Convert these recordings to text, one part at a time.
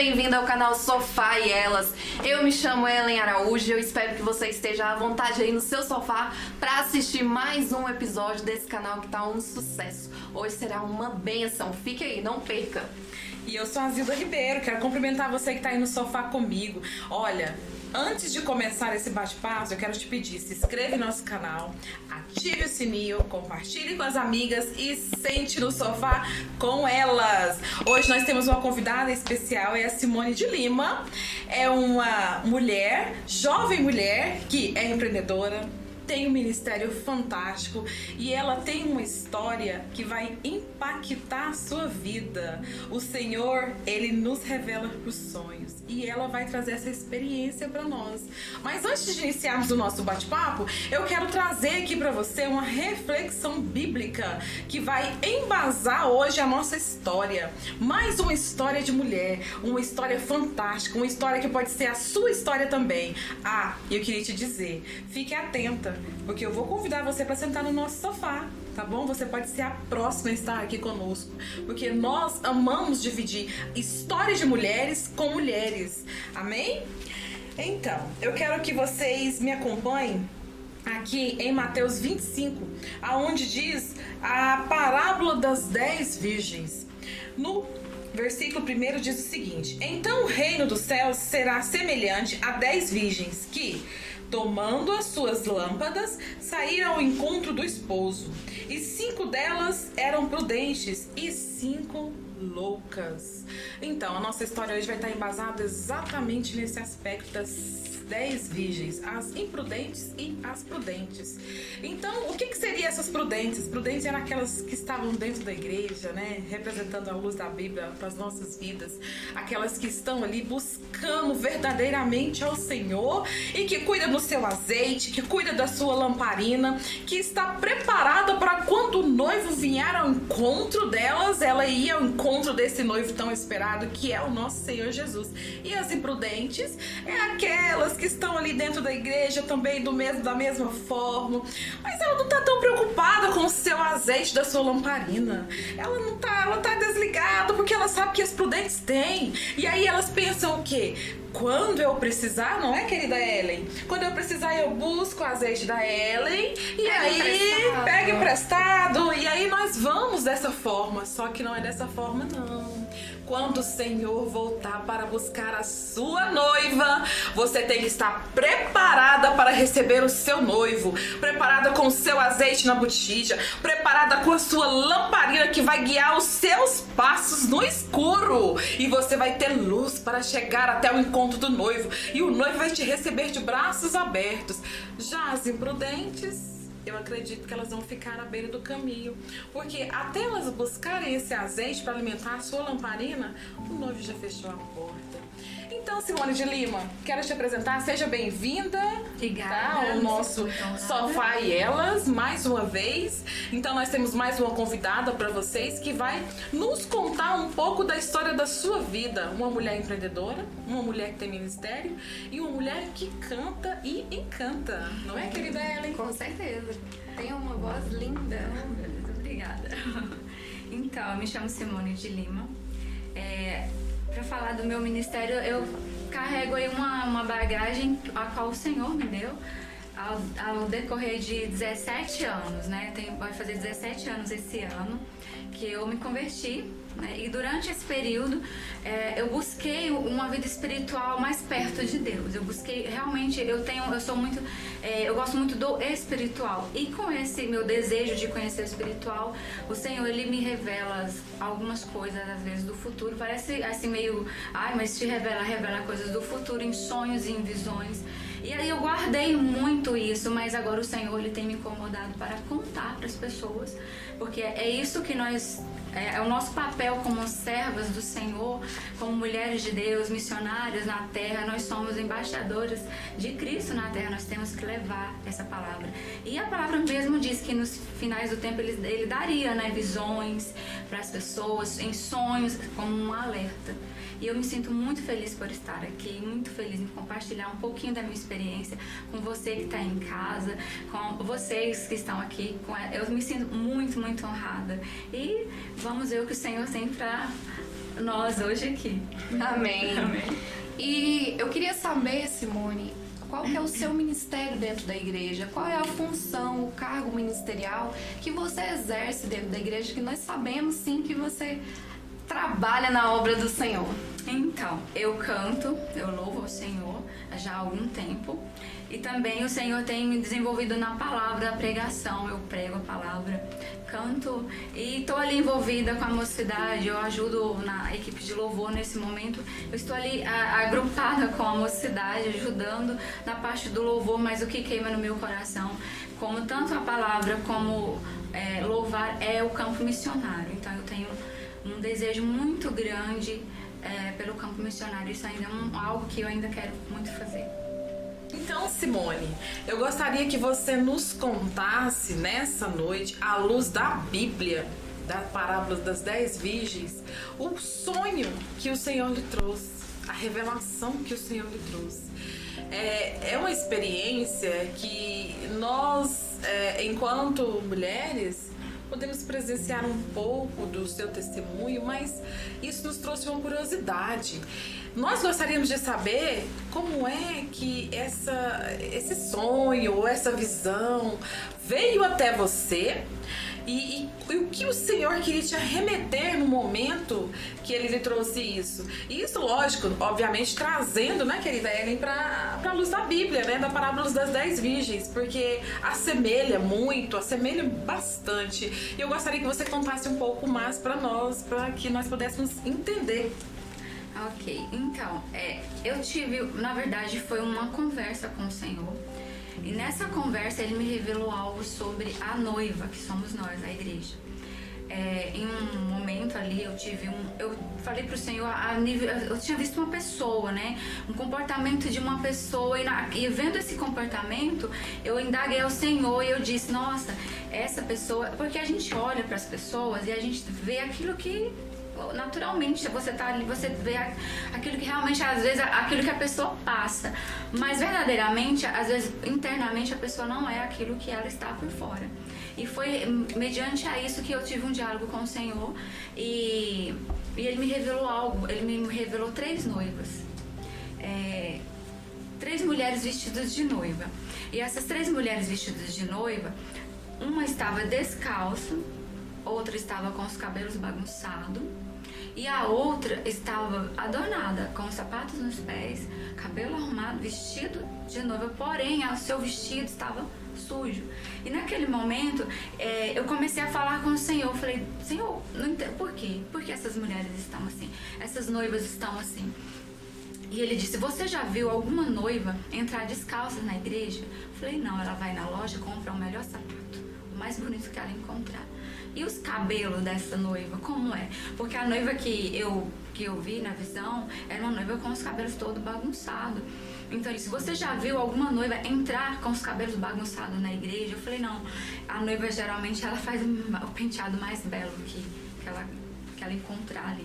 bem-vindo ao canal Sofá e Elas. Eu me chamo Ellen Araújo e eu espero que você esteja à vontade aí no seu sofá para assistir mais um episódio desse canal que tá um sucesso. Hoje será uma benção, fique aí, não perca. E eu sou a Zilda Ribeiro, quero cumprimentar você que tá aí no sofá comigo. Olha, antes de começar esse bate-papo, eu quero te pedir, se inscreve no nosso canal, ative o sininho, compartilhe com as amigas e sente no sofá com elas. Hoje nós temos uma convidada especial, é a Simone de Lima. É uma mulher, jovem mulher, que é empreendedora, tem um ministério fantástico e ela tem uma história que vai impactar a sua vida. O Senhor, Ele nos revela os sonhos e ela vai trazer essa experiência para nós. Mas antes de iniciarmos o nosso bate-papo, eu quero trazer aqui para você uma reflexão bíblica que vai embasar hoje a nossa história. Mais uma história de mulher, uma história fantástica, uma história que pode ser a sua história também. Eu queria te dizer, fique atenta, porque eu vou convidar você para sentar no nosso sofá, tá bom? Você pode ser a próxima a estar aqui conosco, porque nós amamos dividir histórias de mulheres com mulheres, amém? Então, eu quero que vocês me acompanhem aqui em Mateus 25, aonde diz a parábola das 10 virgens. No versículo 1 diz o seguinte: então o reino dos céus será semelhante a 10 virgens que, tomando as suas lâmpadas, saíram ao encontro do esposo. E 5 delas eram prudentes e 5 loucas. Então, a nossa história hoje vai estar embasada exatamente nesse aspecto das 10 virgens, as imprudentes e as prudentes. Então, o que seriam essas prudentes? Prudentes eram aquelas que estavam dentro da igreja, né? Representando a luz da Bíblia para as nossas vidas. Aquelas que estão ali buscando verdadeiramente ao Senhor e que cuida do seu azeite, que cuida da sua lamparina, que está preparada para quando o noivo vier ao encontro delas, ela ia ao encontro desse noivo tão esperado, que é o nosso Senhor Jesus. E as imprudentes é aquelas que estão ali dentro da igreja também da mesma forma, mas ela não está tão preocupada com o seu azeite da sua lamparina. Ela tá desligada porque ela sabe que as prudentes têm. E aí elas pensam o quê? Quando eu precisar, não é, querida Ellen? Quando eu precisar, eu busco o azeite da Ellen e aí pega emprestado. E aí nós vamos dessa forma. Só que não é dessa forma, não. Quando o Senhor voltar para buscar a sua noiva, você tem que estar preparada para receber o seu noivo, preparada com o seu azeite na botija, preparada com a sua lamparina que vai guiar os seus passos no escuro. E você vai ter luz para chegar até o encontro do noivo. E o noivo vai te receber de braços abertos. Já as imprudentes, eu acredito que elas vão ficar à beira do caminho, porque até elas buscarem esse azeite para alimentar a sua lamparina, o noivo já fechou a porta. Então, Simone de Lima, quero te apresentar, seja bem-vinda. Obrigada. Ao nosso Sofá e Elas, mais uma vez. Então, nós temos mais uma convidada para vocês que vai nos contar um pouco da história da sua vida. Uma mulher empreendedora, uma mulher que tem ministério e uma mulher que canta e encanta. Não é, querida Ellen? Com certeza. Tem uma voz linda. Obrigada. Então, eu me chamo Simone de Lima. Para falar do meu ministério, eu carrego aí uma bagagem a qual o Senhor me deu ao decorrer de 17 anos, né? Vai fazer 17 anos esse ano que eu me converti, né? E durante esse período eu busquei uma vida espiritual mais perto de Deus. Eu busquei realmente, eu gosto muito do espiritual, e com esse meu desejo de conhecer o espiritual, o Senhor, Ele me revela algumas coisas às vezes do futuro. Parece assim meio, mas te revela coisas do futuro em sonhos e em visões. E aí eu guardei muito isso, mas agora o Senhor, Ele tem me incomodado para contar para as pessoas, porque é isso que é o nosso papel como servas do Senhor, como mulheres de Deus, missionárias na terra. Nós somos embaixadoras de Cristo na terra, nós temos que levar essa palavra. E a palavra mesmo diz que nos finais do tempo Ele daria, né, visões para as pessoas, em sonhos, como um alerta. E eu me sinto muito feliz por estar aqui, muito feliz em compartilhar um pouquinho da minha experiência com você que está em casa, com vocês que estão aqui. Eu me sinto muito, muito honrada. E vamos ver o que o Senhor tem para nós hoje aqui. Amém. Amém. E eu queria saber, Simone, qual que é o seu ministério dentro da igreja? Qual é a função, o cargo ministerial que você exerce dentro da igreja? Que nós sabemos, sim, que você trabalha na obra do Senhor. Então, eu canto, eu louvo ao Senhor já há algum tempo. E também o Senhor tem me desenvolvido na palavra, na pregação. Eu prego a palavra, canto e estou ali envolvida com a mocidade. Eu ajudo na equipe de louvor nesse momento. Eu estou ali agrupada com a mocidade, ajudando na parte do louvor, mas o que queima no meu coração, como tanto a palavra como louvar, é o campo missionário. Então eu tenho um desejo muito grande pelo campo missionário. Isso ainda é algo que eu ainda quero muito fazer. Então, Simone, eu gostaria que você nos contasse nessa noite, à luz da Bíblia, da parábola das 10 virgens, o sonho que o Senhor lhe trouxe, a revelação que o Senhor lhe trouxe. É uma experiência que nós, enquanto mulheres, podemos presenciar um pouco do seu testemunho, mas isso nos trouxe uma curiosidade. Nós gostaríamos de saber como é que esse sonho ou essa visão veio até você e o que o Senhor queria te remeter no momento que Ele lhe trouxe isso. E isso, lógico, obviamente trazendo, né, querida Ellen, para a luz da Bíblia, né, da parábola das 10 virgens, porque assemelha muito, assemelha bastante. E eu gostaria que você contasse um pouco mais para nós, para que nós pudéssemos entender. Ok, então, eu tive, na verdade, foi uma conversa com o Senhor. E nessa conversa ele me revelou algo sobre a noiva, que somos nós, a igreja. Em um momento ali eu falei pro Senhor, eu tinha visto uma pessoa, né? Um comportamento de uma pessoa e vendo esse comportamento, eu indaguei ao Senhor e eu disse, nossa, essa pessoa, porque a gente olha para as pessoas e a gente vê aquilo que naturalmente você tá ali, você vê aquilo que realmente, às vezes, aquilo que a pessoa passa, mas verdadeiramente, às vezes, internamente a pessoa não é aquilo que ela está por fora. E foi mediante a isso que eu tive um diálogo com o Senhor e ele me revelou algo. Ele me revelou 3 noivas, 3 mulheres vestidas de noiva. E essas 3 mulheres vestidas de noiva, uma estava descalça, outra estava com os cabelos bagunçados e a outra estava adornada, com os sapatos nos pés, cabelo arrumado, vestido de noiva, porém o seu vestido estava sujo. E naquele momento eu comecei a falar com o Senhor. Eu falei, Senhor, não entendo por quê? Por que essas mulheres estão assim? Essas noivas estão assim? E ele disse, você já viu alguma noiva entrar descalça na igreja? Eu falei, não, ela vai na loja, compra o melhor sapato, o mais bonito que ela encontrar. E os cabelos dessa noiva, como é? Porque a noiva que eu vi na visão era uma noiva com os cabelos todos bagunçados. Então ele disse, você já viu alguma noiva entrar com os cabelos bagunçados na igreja? Eu falei, não, a noiva geralmente ela faz o penteado mais belo que ela encontrar ali.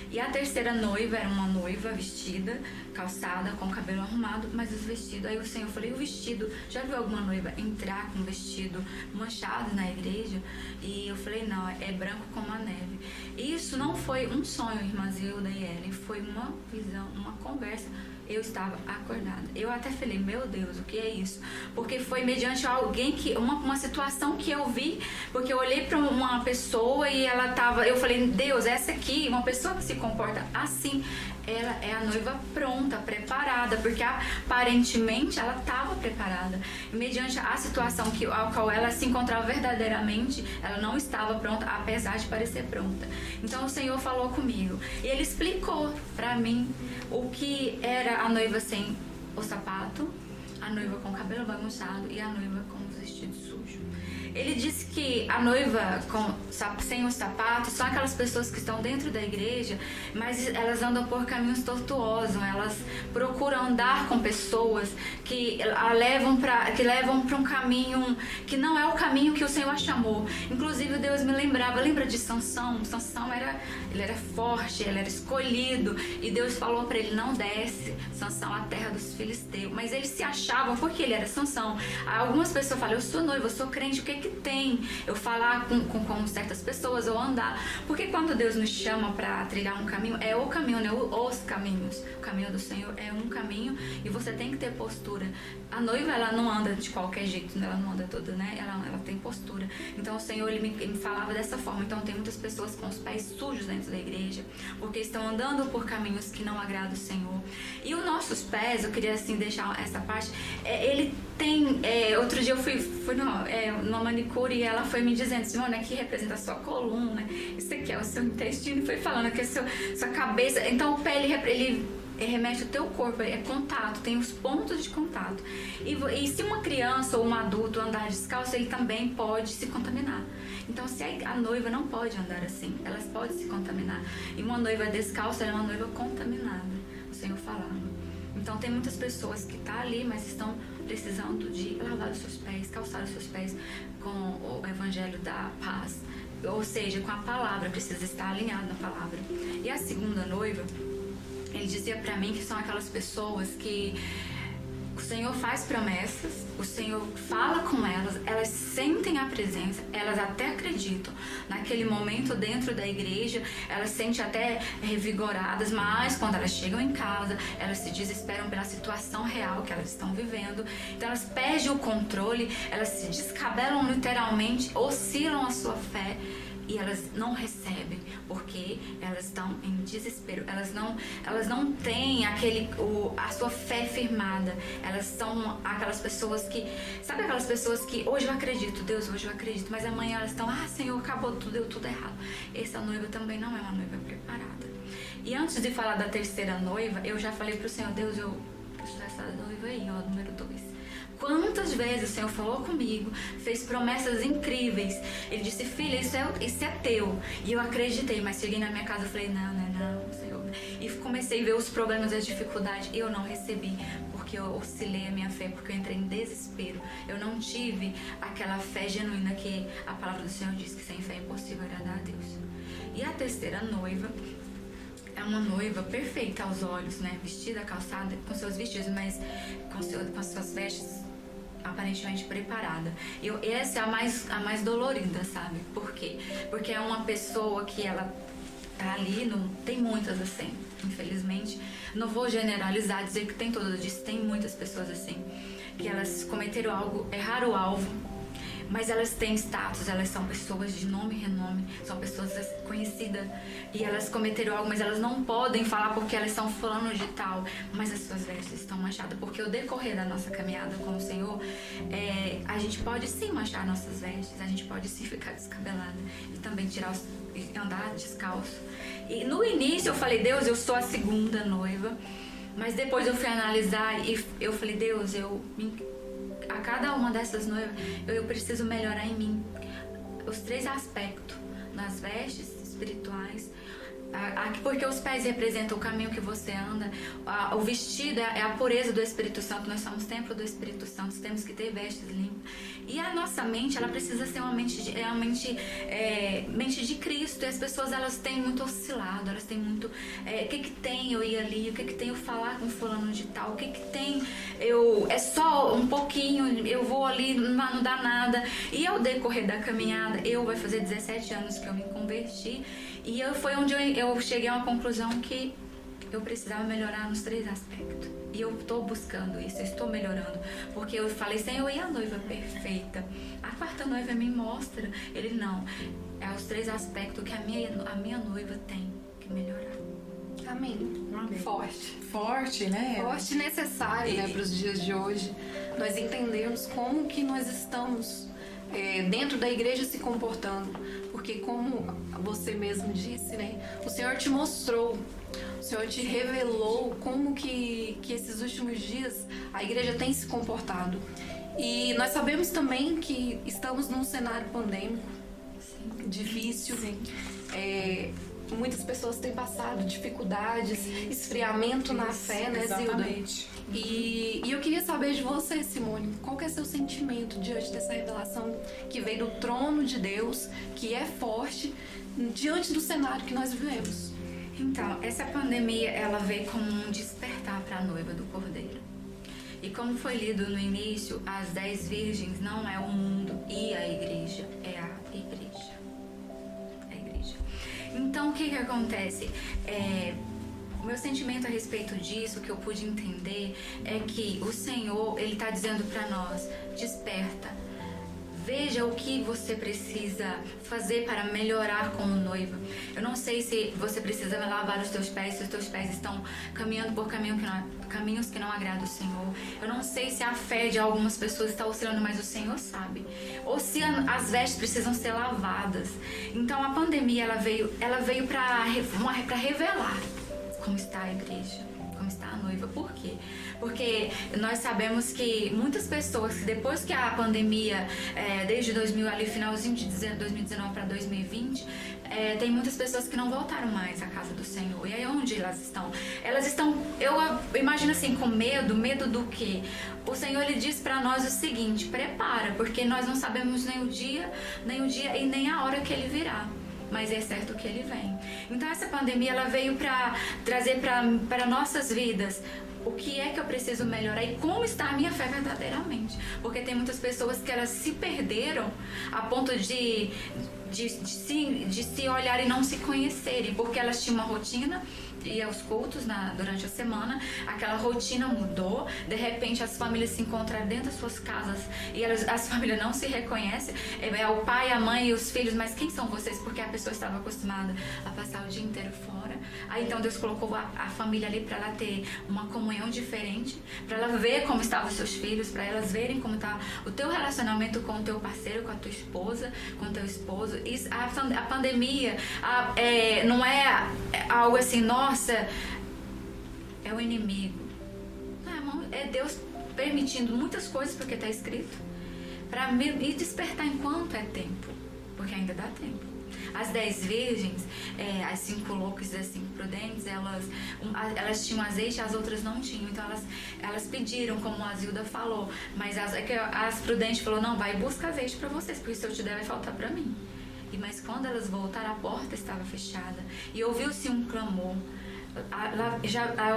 E a terceira noiva era uma noiva vestida, calçada, com o cabelo arrumado, mas os vestidos, aí o Senhor falou, e o vestido, já viu alguma noiva entrar com um vestido manchado na igreja? E eu falei, não, é branco como a neve. E isso não foi um sonho, irmã Zilda e Ellen, foi uma visão, uma conversa. Eu estava acordada. Eu até falei, meu Deus, o que é isso? Porque foi mediante alguém uma situação que eu vi, porque eu olhei para uma pessoa e ela tava, eu falei, Deus, essa aqui, uma pessoa que se comporta assim, ela é a noiva pronta, preparada, porque aparentemente ela estava preparada. E mediante a situação ao qual ela se encontrava verdadeiramente, ela não estava pronta, apesar de parecer pronta. Então o Senhor falou comigo e Ele explicou para mim o que era a noiva sem o sapato, a noiva com o cabelo bagunçado e a noiva com os vestidos sujos. Ele disse que a noiva sem os sapatos são aquelas pessoas que estão dentro da igreja, mas elas andam por caminhos tortuosos, elas procuram andar com pessoas que levam para um caminho que não é o caminho que o Senhor a chamou. Inclusive Deus me lembra de Sansão. Sansão ele era forte, ele era escolhido e Deus falou para ele, não desce, Sansão, a terra dos filisteus, mas ele se achava achavam, porque ele era Sansão. Algumas pessoas falam, eu sou noiva, eu sou crente, o que que tem eu falar com certas pessoas ou andar? Porque quando Deus nos chama para trilhar um caminho, é o caminho, né? Os caminhos. O caminho do Senhor é um caminho e você tem que ter postura. A noiva, ela não anda de qualquer jeito, né? Ela não anda toda, né? Ela tem postura. Então o Senhor, ele me falava dessa forma. Então tem muitas pessoas com os pés sujos dentro da igreja, porque estão andando por caminhos que não agradam o Senhor. E os nossos pés, eu queria assim deixar essa parte, ele tem, outro dia eu fui numa manicure e ela foi me dizendo, Simone, aqui representa a sua coluna, isso aqui é o seu intestino, e foi falando que é sua cabeça. Então o pé, ele remete o teu corpo, é contato, tem os pontos de contato. E se uma criança ou um adulto andar descalço, ele também pode se contaminar. Então, se a noiva não pode andar assim, elas podem se contaminar. E uma noiva descalça é uma noiva contaminada, o Senhor falando. Então, tem muitas pessoas que estão ali, mas estão precisando de lavar os seus pés, calçar os seus pés com o evangelho da paz. Ou seja, com a palavra, precisa estar alinhado na palavra. E a segunda noiva, ele dizia pra mim que são aquelas pessoas que o Senhor faz promessas, o Senhor fala com elas, elas sentem a presença, elas até acreditam. Naquele momento dentro da igreja, elas se sentem até revigoradas, mas quando elas chegam em casa, elas se desesperam pela situação real que elas estão vivendo. Então elas perdem o controle, elas se descabelam literalmente, oscilam a sua fé. E elas não recebem, porque elas estão em desespero. Elas não têm a sua fé firmada. Elas são aquelas pessoas que... Sabe aquelas pessoas que hoje eu acredito, Deus, hoje eu acredito, mas amanhã elas estão, Senhor, acabou tudo, deu tudo errado. Essa noiva também não é uma noiva preparada. E antes de falar da terceira noiva, eu já falei pro Senhor, Deus, eu preciso dessa noiva aí, ó, número 2. Quantas vezes o Senhor falou comigo, fez promessas incríveis. Ele disse, filha, isso é teu. E eu acreditei, mas cheguei na minha casa e falei, não, Senhor. E comecei a ver os problemas e as dificuldades. Eu não recebi, porque eu oscilei a minha fé, porque eu entrei em desespero. Eu não tive aquela fé genuína que a palavra do Senhor diz que sem fé é impossível agradar a Deus. E a terceira noiva é uma noiva perfeita aos olhos, né? Vestida, calçada, com seus vestidos, mas com as suas vestes aparentemente preparada. Essa é a mais dolorida, sabe? Por quê? Porque é uma pessoa que ela tá ali, tem muitas assim, infelizmente. Não vou generalizar, dizer que tem todas, tem muitas pessoas assim, que elas cometeram algo, erraram o alvo, mas elas têm status, elas são pessoas de nome e renome, são pessoas conhecidas, e elas cometeram algo, mas elas não podem falar porque elas são fulano de tal, mas as suas vestes estão manchadas, porque o decorrer da nossa caminhada com o Senhor, a gente pode sim manchar nossas vestes, a gente pode sim ficar descabelada, e também andar descalço. E no início eu falei, Deus, eu sou a segunda noiva, mas depois eu fui analisar e eu falei, Deus, a cada uma dessas noivas, eu preciso melhorar em mim os 3 aspectos, nas vestes espirituais, porque os pés representam o caminho que você anda, o vestido é a pureza do Espírito Santo, nós somos templo do Espírito Santo, temos que ter vestes limpas. E a nossa mente, ela precisa ser uma mente de Cristo, e as pessoas, elas têm muito oscilado, elas têm muito, o que tem eu ir ali, o que tem eu falar com fulano de tal, o que tem é só um pouquinho, eu vou ali, não dá nada. E ao decorrer da caminhada, vai fazer 17 anos que eu me converti, e foi onde eu cheguei a uma conclusão que eu precisava melhorar nos 3 aspectos. E eu estou buscando isso, eu estou melhorando. Porque eu falei, Senhor, e a noiva perfeita? A 4ª noiva me mostra. Ele, não, é os 3 aspectos que a minha noiva tem que melhorar. Amém. Amém. Forte, né? Forte e necessário, né, para os dias de hoje. Nós entendemos como que nós estamos dentro da igreja se comportando. Porque como você mesmo disse, né, o Senhor te mostrou, o Senhor te revelou como que esses últimos dias a igreja tem se comportado. E nós sabemos também que estamos num cenário pandêmico, difícil. Sim. Muitas pessoas têm passado dificuldades, esfriamento na fé, né, Zilda? Exatamente. E eu queria saber de você, Simone, qual que é seu sentimento diante dessa revelação que veio do trono de Deus, que é forte, diante do cenário que nós vivemos? Então, essa pandemia, ela veio como um despertar para a noiva do Cordeiro. E como foi lido no início, as 10 virgens não é o mundo e a igreja, é a igreja. É a igreja. Então, o que acontece? O meu sentimento a respeito disso, que eu pude entender, é que o Senhor, Ele está dizendo para nós, desperta. Veja o que você precisa fazer para melhorar como noiva. Eu não sei se você precisa lavar os teus pés, se os teus pés estão caminhando por caminhos que não agradam o Senhor. Eu não sei se a fé de algumas pessoas está oscilando, mas o Senhor sabe. Ou se as vestes precisam ser lavadas. Então a pandemia ela veio para revelar como está a igreja, como está a noiva. Por quê? Porque nós sabemos que muitas pessoas, depois que a pandemia, desde 2000, ali finalzinho de 2019 para 2020, tem muitas pessoas que não voltaram mais à casa do Senhor. E aí onde elas estão? Elas estão, eu imagino assim, com medo do quê? O Senhor Ele diz para nós o seguinte: prepara, porque nós não sabemos nem o dia e nem a hora que Ele virá. Mas é certo que Ele vem. Então essa pandemia ela veio para trazer para nossas vidas o que é que eu preciso melhorar e como está a minha fé verdadeiramente. Porque tem muitas pessoas que elas se perderam a ponto de se olhar e não se conhecerem, porque elas tinham uma rotina, ia aos cultos durante a semana, aquela rotina mudou, de repente as famílias se encontraram dentro das suas casas e as famílias não se reconhecem, é o pai, a mãe e os filhos, mas quem são vocês? Porque a pessoa estava acostumada a passar o dia inteiro fora. Aí então Deus colocou a família ali para ela ter uma comunhão diferente, para ela ver como estavam os seus filhos, para elas verem como está o teu relacionamento com o teu parceiro, com a tua esposa, com o teu esposo. Isso, a pandemia não é algo assim, nossa, é o inimigo. Não, é Deus permitindo muitas coisas, porque está escrito, para me despertar enquanto é tempo, porque ainda dá tempo. As 10 virgens, as 5 loucas e as 5 prudentes, elas tinham azeite, as outras não tinham. Então elas pediram, como a Zilda falou, mas as prudentes falou: não, vai buscar azeite para vocês, porque se eu te der vai faltar para mim. Mas quando elas voltaram, a porta estava fechada e ouviu-se um clamor.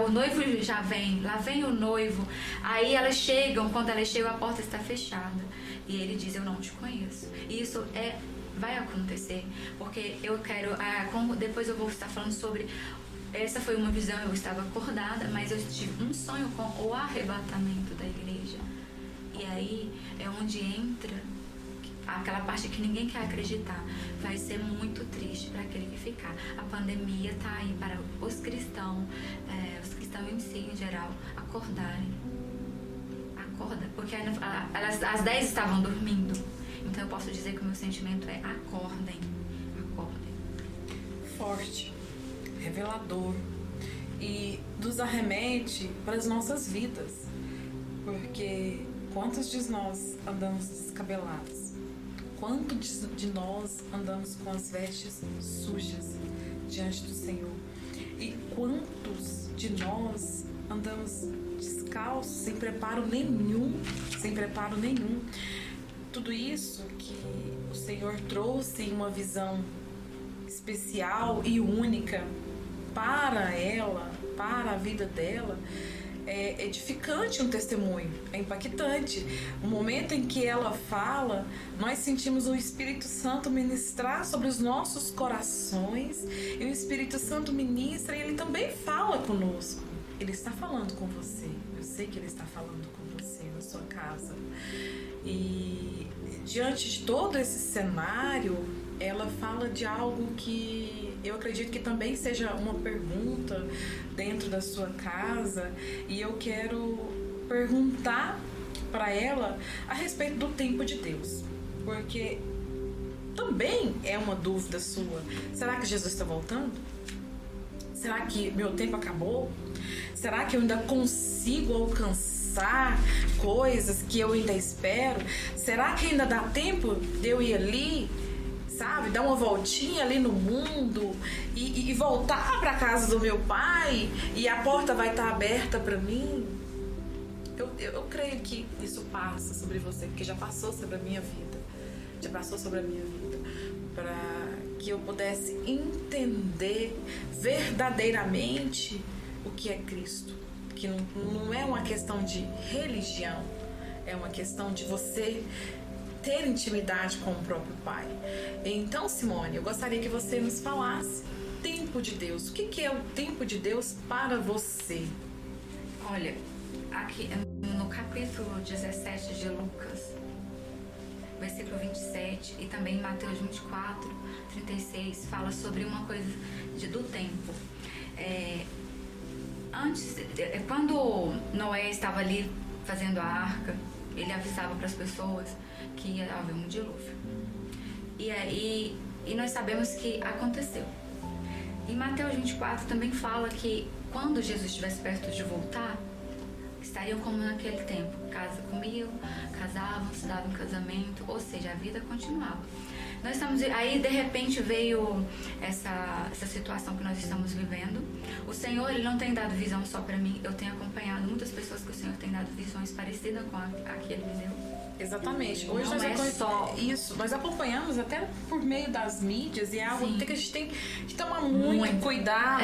O noivo já vem, lá vem o noivo. Aí elas chegam, quando elas chegam, a porta está fechada. E ele diz: eu não te conheço. E isso vai acontecer, porque eu quero, depois eu vou estar falando sobre, essa foi uma visão, eu estava acordada, mas eu tive um sonho com o arrebatamento da igreja. E aí é onde entra aquela parte que ninguém quer acreditar. Vai ser muito triste para aquele que ficar. A pandemia está aí para os cristãos em si, em geral, acordarem. Acorda, porque as 10 estavam dormindo. Então eu posso dizer que o meu sentimento é: acordem. Acordem. Forte, revelador, e nos arremete para as nossas vidas. Porque quantos de nós andamos descabelados? Quantos de nós andamos com as vestes sujas diante do Senhor? E quantos de nós andamos descalços, sem preparo nenhum? Tudo isso que o Senhor trouxe em uma visão especial e única para ela, para a vida dela, é edificante um testemunho, é impactante. O momento em que ela fala, nós sentimos o Espírito Santo ministrar sobre os nossos corações, e o Espírito Santo ministra e Ele também fala conosco. Ele está falando com você, eu sei que Ele está falando com você na sua casa. E diante de todo esse cenário, ela fala de algo que eu acredito que também seja uma pergunta dentro da sua casa, e eu quero perguntar para ela a respeito do tempo de Deus, porque também é uma dúvida sua. Será que Jesus está voltando? Será que meu tempo acabou? Será que eu ainda consigo alcançar coisas que eu ainda espero? Será que ainda dá tempo de eu ir ali, sabe, dar uma voltinha ali no mundo e voltar para casa do meu pai, e a porta vai estar aberta para mim? Eu creio que isso passa sobre você, porque já passou sobre a minha vida. Para que eu pudesse entender verdadeiramente o que é Cristo. que não é uma questão de religião, é uma questão de você ter intimidade com o próprio Pai. Então, Simone, eu gostaria que você nos falasse tempo de Deus. O que é o tempo de Deus para você? Olha, aqui no capítulo 17 de Lucas, versículo 27, e também em Mateus 24, 36, fala sobre uma coisa do tempo. Quando Noé estava ali fazendo a arca, ele avisava para as pessoas que ia haver um dilúvio. E nós sabemos que aconteceu. Em Mateus 24 também fala que quando Jesus estivesse perto de voltar, estariam como naquele tempo, comiam, casavam, se davam casamento, ou seja, a vida continuava. Nós estamos aí, de repente veio essa situação que nós estamos vivendo. O Senhor, ele não tem dado visão só para mim. Eu tenho acompanhado muitas pessoas que o Senhor tem dado visões parecidas com a que ele me deu. Exatamente. Hoje nós acompanhamos até por meio das mídias, e é algo que a gente tem que tomar muito cuidado.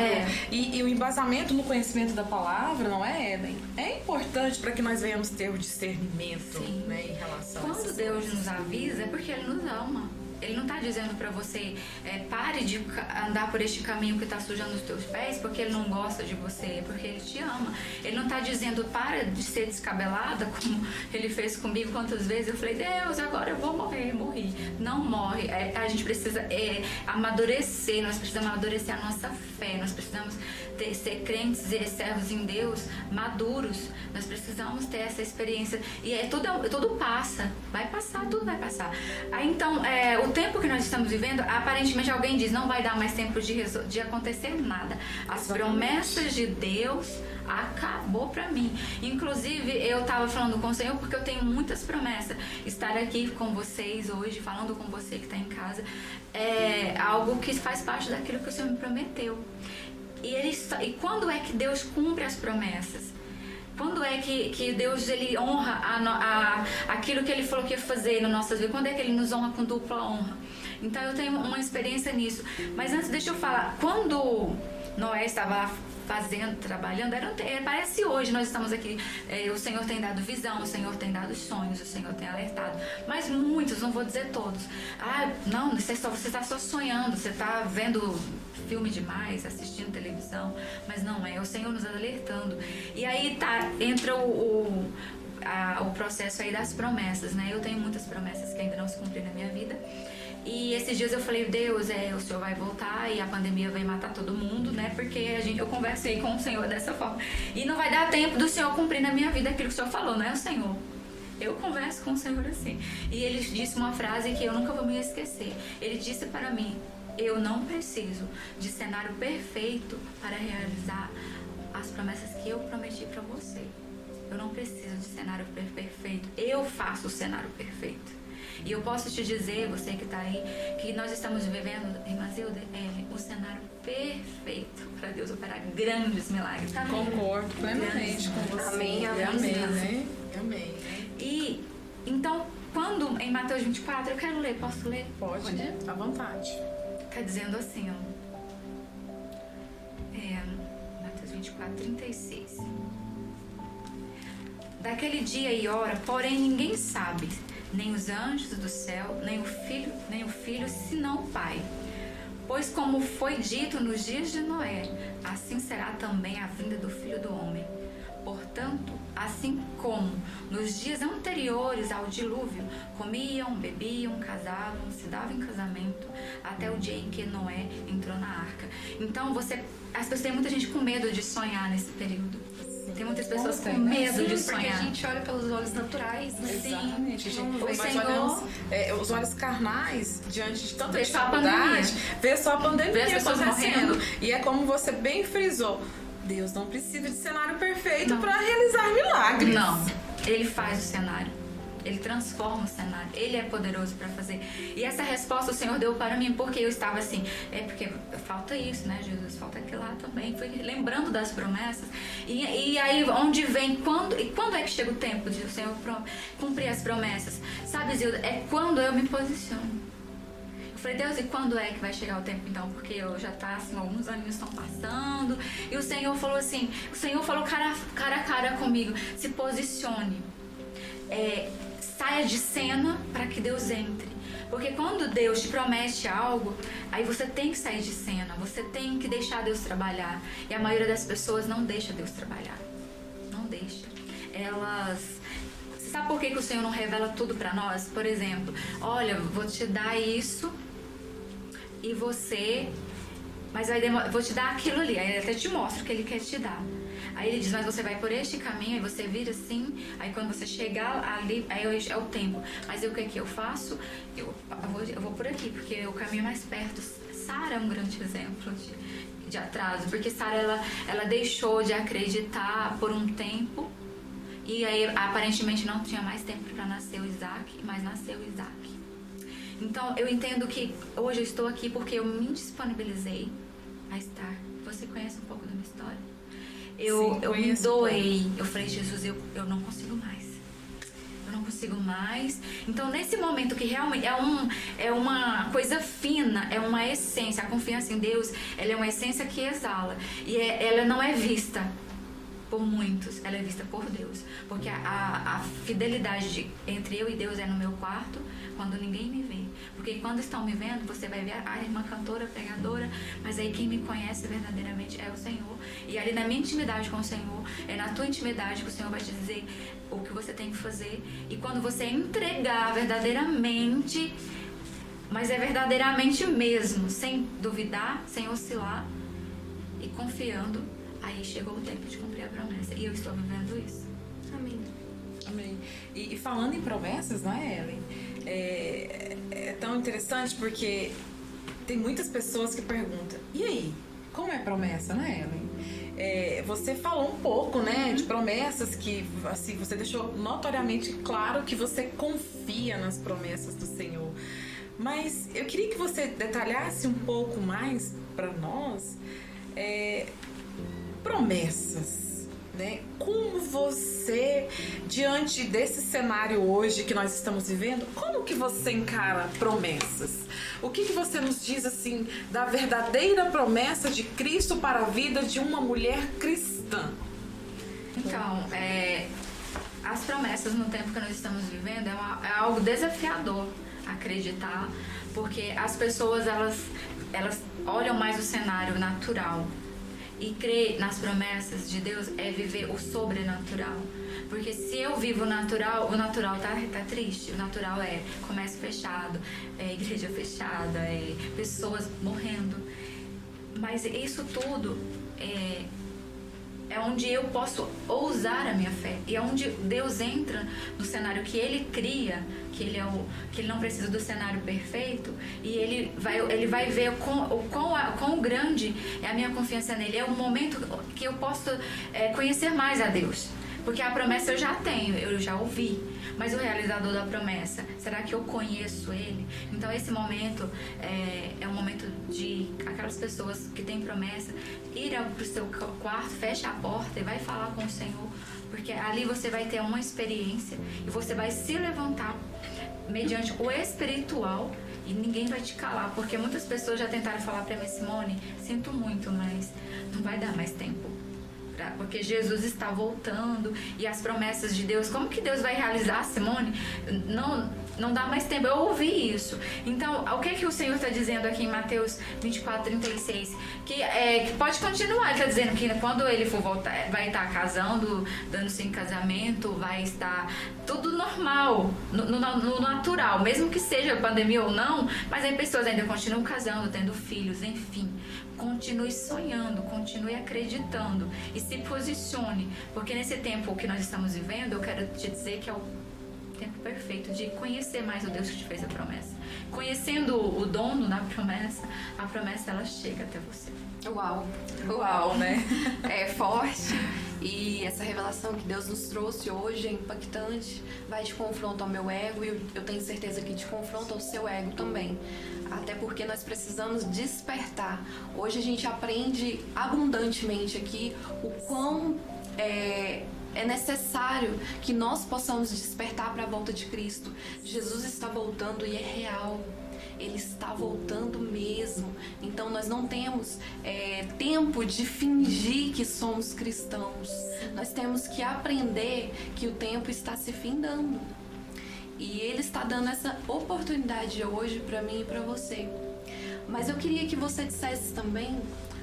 E o embasamento no conhecimento da palavra, não é, Eden? É importante para que nós venhamos ter o discernimento, né, em relação a Quando Deus nos avisa, é porque ele nos ama. Ele não está dizendo para você, pare de andar por este caminho que está sujando os teus pés, porque ele não gosta de você, é porque ele te ama. Ele não está dizendo, para de ser descabelada, como ele fez comigo. Quantas vezes eu falei, Deus, agora eu vou morri. Não morre. A gente precisa amadurecer, nós precisamos amadurecer a nossa fé, nós precisamos ser crentes e servos em Deus maduros. Nós precisamos ter essa experiência. E tudo passa. Vai passar, tudo vai passar. Aí, então, o tempo que nós estamos vivendo, aparentemente alguém diz, não vai dar mais tempo de acontecer nada. As promessas de Deus acabou pra mim. Inclusive, eu tava falando com o Senhor porque eu tenho muitas promessas. Estar aqui com vocês hoje, falando com você que tá em casa, é algo que faz parte daquilo que o Senhor me prometeu. E quando é que Deus cumpre as promessas? Quando é que Deus ele honra aquilo que ele falou que ia fazer na nossa vida? Quando é que ele nos honra com dupla honra? Então eu tenho uma experiência nisso. Mas antes, deixa eu falar. Quando Noé estava lá trabalhando, parece hoje nós estamos aqui, o Senhor tem dado visão, o Senhor tem dado sonhos, o Senhor tem alertado, mas muitos, não vou dizer todos. Não, você está só sonhando, você está vendo filme demais, assistindo televisão, mas não é, o Senhor nos alertando. E aí entra o processo aí das promessas, né? Eu tenho muitas promessas que ainda não se cumpriram na minha vida. E esses dias eu falei, Deus, o Senhor vai voltar e a pandemia vai matar todo mundo, né? Porque eu conversei com o Senhor dessa forma. E não vai dar tempo do Senhor cumprir na minha vida aquilo que o Senhor falou, não é o Senhor. Eu converso com o Senhor assim. E ele disse uma frase que eu nunca vou me esquecer. Ele disse para mim, eu não preciso de cenário perfeito para realizar as promessas que eu prometi para você. Eu não preciso de cenário perfeito. Eu faço o cenário perfeito. E eu posso te dizer, você que está aí, que nós estamos vivendo, irmã Zilda, o cenário perfeito para Deus operar grandes milagres. Concordo plenamente com você. Amém, amém. Amém, Amém. E, então, quando em Mateus 24, eu quero ler, posso ler? Pode, à vontade. Está dizendo assim, Mateus 24, 36. Daquele dia e hora, porém ninguém sabe, nem os anjos do céu, nem o filho, senão o Pai. Pois como foi dito nos dias de Noé, assim será também a vinda do Filho do Homem. Portanto, assim como nos dias anteriores ao dilúvio, comiam, bebiam, casavam, se davam em casamento, até o dia em que Noé entrou na arca. Então, as pessoas têm muita gente com medo de sonhar nesse período. Tem muitas pessoas com medo de sonhar. Porque a gente olha pelos olhos naturais, né? Exatamente. Nós olhamos os olhos carnais diante de tanta dificuldade, vê só a pandemia acontecendo. E é como você bem frisou, Deus não precisa de cenário perfeito para realizar milagres. Não, Ele faz o cenário. Ele transforma o cenário. Ele é poderoso para fazer. E essa resposta o Senhor deu para mim, porque eu estava assim, porque falta isso, né, Jesus? Falta aquilo lá também. Fui lembrando das promessas. E aí, onde vem, quando é que chega o tempo de o Senhor cumprir as promessas? Sabe, Zilda, é quando eu me posiciono. Eu falei, Deus, e quando é que vai chegar o tempo então? Porque eu já tá assim, alguns anos estão passando. E o Senhor falou assim, o Senhor falou cara a cara comigo, se posicione. Saia de cena para que Deus entre. Porque quando Deus te promete algo, aí você tem que sair de cena, você tem que deixar Deus trabalhar. E a maioria das pessoas não deixa Deus trabalhar. Não deixa. Você sabe por que o Senhor não revela tudo para nós? Por exemplo, olha, vou te dar isso e você... Mas vou te dar aquilo ali. Aí ele até te mostra o que ele quer te dar. Aí ele diz, mas você vai por este caminho, aí você vira assim, aí quando você chegar ali, aí é o tempo. Mas o que é que eu faço? Eu vou por aqui, porque o caminho é mais perto. Sara é um grande exemplo de atraso, porque Sara, ela deixou de acreditar por um tempo, e aí aparentemente não tinha mais tempo para nascer o Isaac, mas nasceu o Isaac. Então eu entendo que hoje eu estou aqui porque eu me disponibilizei a estar. Você conhece um pouco da minha história? Eu me doei. Eu falei, Jesus, eu não consigo mais. Eu não consigo mais. Então, nesse momento que realmente é uma coisa fina, é uma essência. A confiança em Deus, ela é uma essência que exala. E ela não é vista por muitos, ela é vista por Deus. Porque a fidelidade entre eu e Deus é no meu quarto, quando ninguém me vê. Porque quando estão me vendo, você vai ver a irmã cantora, pregadora, mas aí quem me conhece verdadeiramente é o Senhor. E ali na minha intimidade com o Senhor, é na tua intimidade que o Senhor vai te dizer o que você tem que fazer. E quando você entregar verdadeiramente, mas é verdadeiramente mesmo, sem duvidar, sem oscilar e confiando, aí chegou o tempo de cumprir a promessa. E eu estou vivendo isso. Amém. Amém. E falando em promessas, não é, Ellen? É tão interessante porque tem muitas pessoas que perguntam, e aí, como é promessa, né, Ellen? Você falou um pouco, né, de promessas que assim, você deixou notoriamente claro que você confia nas promessas do Senhor. Mas eu queria que você detalhasse um pouco mais para nós promessas, né? Como você, diante desse cenário hoje que nós estamos vivendo, como que você encara promessas? O que você nos diz, assim, da verdadeira promessa de Cristo para a vida de uma mulher cristã? Então, as promessas no tempo que nós estamos vivendo é algo desafiador acreditar, porque as pessoas, elas olham mais o cenário natural. E crer nas promessas de Deus é viver o sobrenatural. Porque se eu vivo o natural tá triste. O natural é comércio fechado, igreja fechada, pessoas morrendo. Mas isso tudo é onde eu posso ousar a minha fé. E é onde Deus entra no cenário que Ele cria, que Ele não precisa do cenário perfeito, e Ele vai ver o quão grande é a minha confiança nele. É o momento que eu posso conhecer mais a Deus. Porque a promessa eu já tenho, eu já ouvi. Mas o realizador da promessa, será que eu conheço ele? Então esse momento é um momento de aquelas pessoas que têm promessa ir para o seu quarto, fecha a porta e vai falar com o Senhor. Porque ali você vai ter uma experiência e você vai se levantar mediante o espiritual e ninguém vai te calar. Porque muitas pessoas já tentaram falar para mim, Simone, sinto muito, mas não vai dar mais tempo. Porque Jesus está voltando e as promessas de Deus, como que Deus vai realizar, Simone? Não dá mais tempo. Eu ouvi isso. Então, o que é que o Senhor está dizendo aqui em Mateus 24:36? Que pode continuar. Ele está dizendo que quando ele for voltar, vai estar casando, dando-se em casamento, vai estar tudo normal, no natural, mesmo que seja pandemia ou não, mas aí pessoas ainda continuam casando, tendo filhos, enfim. Continue sonhando, continue acreditando e se posicione, porque nesse tempo que nós estamos vivendo, eu quero te dizer que é o tempo perfeito de conhecer mais o Deus que te fez a promessa. Conhecendo o dono da promessa, a promessa ela chega até você. Uau, né? É forte. E essa revelação que Deus nos trouxe hoje é impactante, vai de confronto ao meu ego e eu tenho certeza que de confronto ao seu ego também. Até porque nós precisamos despertar. Hoje a gente aprende abundantemente aqui o quão é necessário que nós possamos despertar para a volta de Cristo. Jesus está voltando e é real. Ele está voltando mesmo. Então nós não temos tempo de fingir que somos cristãos. Nós temos que aprender que o tempo está se findando. E Ele está dando essa oportunidade hoje para mim e para você. Mas eu queria que você dissesse também,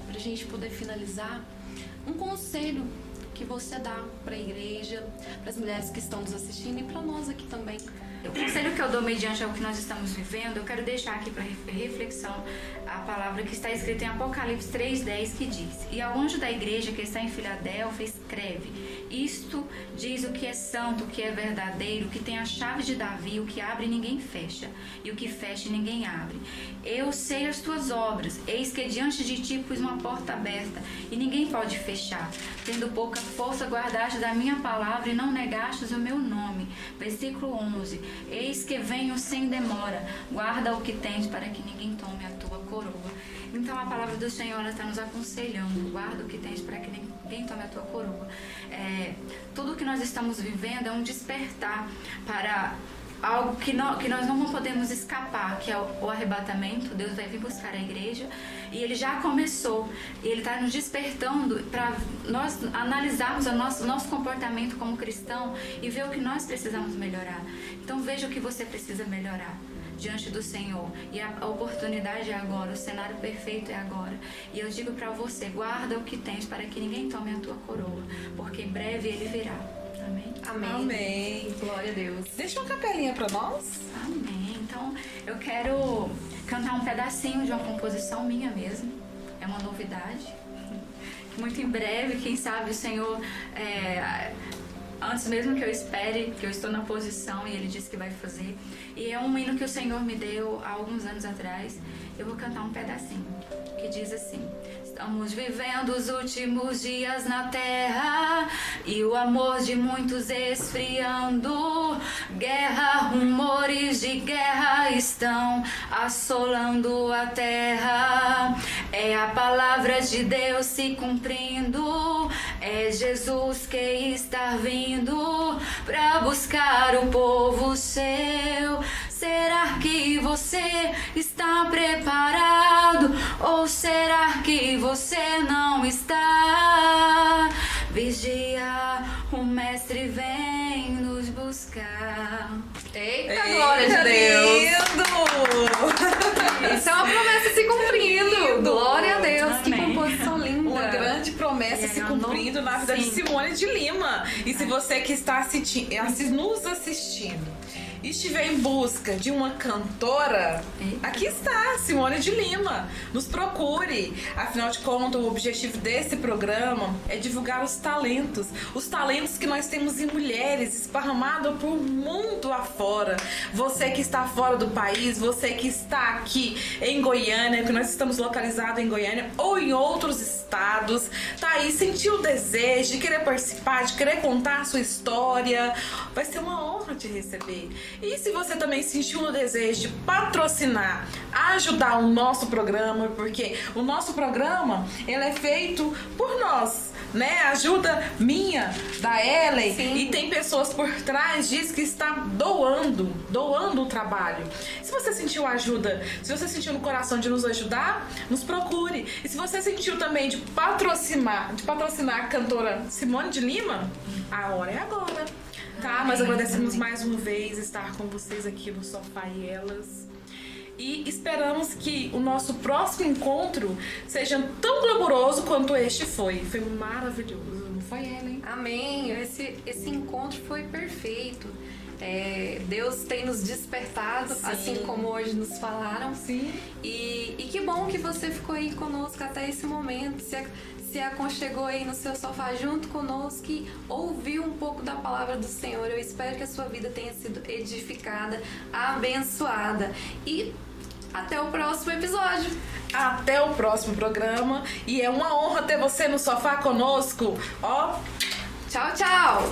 para a gente poder finalizar, um conselho que você dá para a igreja, para as mulheres que estão nos assistindo e para nós aqui também. O conselho que eu dou mediante ao que nós estamos vivendo, eu quero deixar aqui para reflexão a palavra que está escrita em Apocalipse 3:10, que diz: E ao anjo da igreja que está em Filadélfia escreve: Isto diz o que é santo, o que é verdadeiro, o que tem a chave de Davi, o que abre e ninguém fecha, e o que fecha e ninguém abre. Eu sei as tuas obras, eis que diante de ti pus uma porta aberta, e ninguém pode fechar. Tendo pouca força, guardaste da minha palavra e não negastes o meu nome. Versículo 11: Eis que venho sem demora, guarda o que tens para que ninguém tome a tua coroa. Então a palavra do Senhor está nos aconselhando: guarda o que tens para que ninguém tome a tua coroa. Tudo que nós estamos vivendo é um despertar para algo que nós não podemos escapar, que é o arrebatamento. Deus vai vir buscar a igreja e Ele já começou. E Ele está nos despertando para nós analisarmos o nosso comportamento como cristão e ver o que nós precisamos melhorar. Então veja o que você precisa melhorar diante do Senhor. E a oportunidade é agora, o cenário perfeito é agora. E eu digo para você: guarda o que tens para que ninguém tome a tua coroa, porque em breve Ele virá. Amém? Amém. Amém. Glória a Deus. Deixa uma capelinha pra nós. Amém. Então, eu quero cantar um pedacinho de uma composição minha mesmo. É uma novidade. Muito em breve, quem sabe o Senhor, antes mesmo que eu espere, que eu estou na posição e Ele disse que vai fazer. E é um hino que o Senhor me deu há alguns anos atrás. Eu vou cantar um pedacinho, que diz assim: Estamos vivendo os últimos dias na terra e o amor de muitos esfriando. Guerra, rumores de guerra estão assolando a terra. É a palavra de Deus se cumprindo. É Jesus que está vindo para buscar o povo seu. Será que você está preparado? Ou será que você não está? Vigia, o Mestre vem nos buscar. Eita, glória de Deus! Lindo! Isso é uma promessa se cumprindo. Glória a Deus, que Amém. composição linda. Uma grande promessa se cumprindo na vida de Sim. Simone de Lima. E se você que está nos assistindo estiver em busca de uma cantora, aqui está, Simone de Lima. Nos procure. Afinal de contas, o objetivo desse programa é divulgar os talentos que nós temos em mulheres esparramadas por mundo afora. Você que está fora do país, você que está aqui em Goiânia, que nós estamos localizados em Goiânia ou em outros estados, tá aí, sentiu o desejo de querer participar, de querer contar a sua história, vai ser uma honra te receber. E se você também sentiu o desejo de patrocinar, ajudar o nosso programa, porque o nosso programa, ele é feito por nós, né? Ajuda minha, da Ellen. Sim. E tem pessoas por trás disso que está doando o trabalho. Se você sentiu ajuda, se você sentiu no coração de nos ajudar, nos procure. E se você sentiu também de patrocinar a cantora Simone de Lima, a hora é agora. Tá, nós agradecemos mais uma vez estar com vocês aqui no Sofá e Elas. E esperamos que o nosso próximo encontro seja tão glamouroso quanto este foi. Foi maravilhoso, não foi, Ellen? Amém. Esse encontro foi perfeito. Deus tem nos despertado, sim, assim como hoje nos falaram. Sim. E que bom que você ficou aí conosco até esse momento. Se aconchegou aí no seu sofá junto conosco e ouviu um pouco da palavra do Senhor. Eu espero que a sua vida tenha sido edificada, abençoada. E até o próximo episódio. Até o próximo programa. E é uma honra ter você no sofá conosco. Ó. Tchau, tchau.